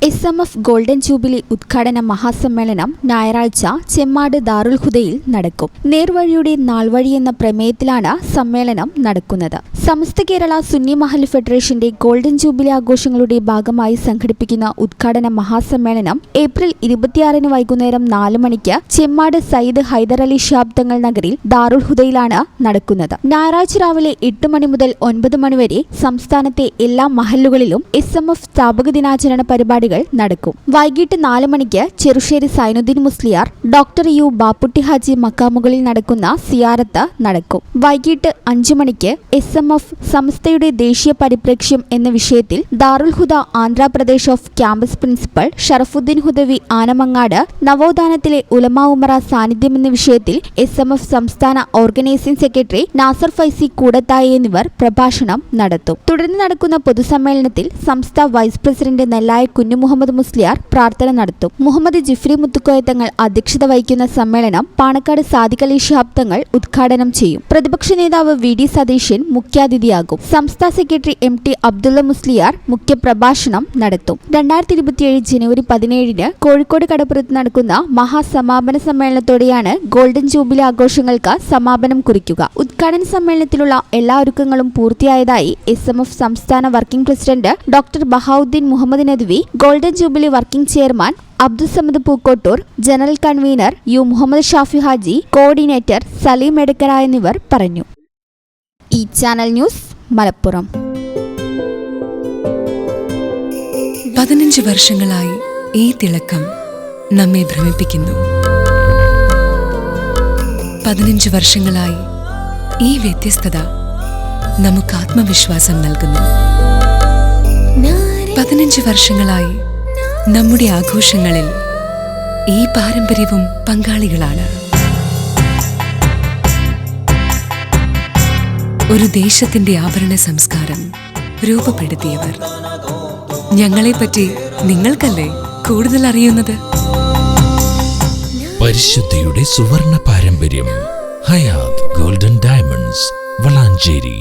SMF golden jubilee ഉദ്ഘാടന മഹാസമ്മേളനം ഞായറാഴ്ച ചെമ്മാട് ദാറുൽ ഹുദയിൽ നടക്കും. നേർവഴിയുടെ നാൾവഴി എന്ന പ്രമേയത്തിലാണ് സമ്മേളനം നടക്കുന്നത്. സമസ്ത കേരള സുന്നി മഹല്ല് ഫെഡറേഷന്റെ ഗോൾഡൻ ജൂബിലി ആഘോഷങ്ങളുടെ ഭാഗമായി സംഘടിപ്പിക്കുന്ന ഉദ്ഘാടന മഹാസമ്മേളനം ഏപ്രിൽ 26 വൈകുന്നേരം 4 മണിക്ക് ചെമ്മാട് സയ്യിദ് ഹൈദർ അലി ശിഹാബ് തങ്ങൾ നഗറിൽ ദാറുൽ ഹുദയിലാണ് നടക്കുന്നത്. ഞായറാഴ്ച രാവിലെ 8 മണി മുതൽ 9 മണി വരെ സംസ്ഥാനത്തെ എല്ലാ മഹല്ലുകളിലും SMF സ്ഥാപക ദിനാചരണ പരിപാടികൾ നടക്കും. വൈകിട്ട് 4 മണിക്ക് ചെറുശ്ശേരി സൈനുദ്ദീൻ മുസ്ലിയാർ, ഡോക്ടർ യു ബാപ്പുട്ടി ഹാജി മക്കാമുകളിൽ നടക്കുന്ന സിയാറത്ത് നടക്കും. വൈകിട്ട് 5 മണിക്ക് SMF സംസ്ഥയുടെ ദേശീയ പരിപ്രേക്ഷ്യം എന്ന വിഷയത്തിൽ Darul Huda Andhra Pradesh off campus principal Sharafuddeen Hudawi Anamangad, നവോത്ഥാനത്തിലെ ഉലമാ ഉമറ സാന്നിധ്യം എന്ന വിഷയത്തിൽ SMF സംസ്ഥാന ഓർഗനൈസിംഗ് സെക്രട്ടറി നാസർ ഫൈസി കൂടത്തായി എന്നിവർ പ്രഭാഷണം നടത്തും. തുടർന്ന് നടക്കുന്ന പൊതുസമ്മേളനത്തിൽ സംസ്ഥാന വൈസ് പ്രസിഡന്റ് നെല്ലായ കുഞ്ഞു മുഹമ്മദ് മുസ്ലിയാർ പ്രാർത്ഥന നടത്തും. മുഹമ്മദ് ജിഫ്രി മുത്തുക്കോയ തങ്ങൾ അധ്യക്ഷത വഹിക്കുന്ന സമ്മേളനം പാണക്കാട് സാദിഖ് അലി ശിഹാബ് തങ്ങൾ ഉദ്ഘാടനം ചെയ്യും. പ്രതിപക്ഷ നേതാവ് VD സതീശൻ മുഖ്യാതിഥിയാകും. സംസ്ഥാന സെക്രട്ടറി MT അബ്ദുള്ള മുസ്ലിയാർ മുഖ്യപ്രഭാഷണം നടത്തും. 2027 ജനുവരി 17 കോഴിക്കോട് കടപ്പുറത്ത് നടക്കുന്ന മഹാസമാപന സമ്മേളനത്തോടെയാണ് ഗോൾഡൻ ജൂബിലി ആഘോഷങ്ങൾക്ക് സമാപനം കുറിക്കുക. ഉദ്ഘാടന സമ്മേളനത്തിലുള്ള എല്ലാ ഒരുക്കങ്ങളും പൂർത്തിയായതായി SMF സംസ്ഥാന working president doctor Bahauddin Muhammad Nadwi, golden jubilee working chairman Abdussamad Pookkottoor, general convener U Muhammad Shafi Haji, coordinator Saleem Edakkara എന്നിവർ പറഞ്ഞു. ഈ ചാനൽ ന്യൂസ് മലപ്പുറം. 15 വർഷങ്ങളായി ഈ തിളക്കം നമ്മെ ഭ്രമിപ്പിക്കുന്നു. 15 വർഷങ്ങളായി ഈ വ്യത്യസ്തത നമുക്ക് ആത്മവിശ്വാസം നൽകുന്നു. 15 വർഷങ്ങളായി നമ്മുടെ ആഘോഷങ്ങളിൽ ഈ പാരമ്പര്യവും പങ്കാളികളാണ്. ഒരു ദേശത്തിന്റെ ആഭരണ സംസ്കാരം രൂപപ്പെടുത്തിയവർ. ഞങ്ങളെപ്പറ്റി നിങ്ങൾക്കല്ലേ കൂടുതൽ അറിയുന്നത്? പരിശുദ്ധിയുടെ സുവർണ പാരമ്പര്യം. Hayath golden diamonds, Valanchery.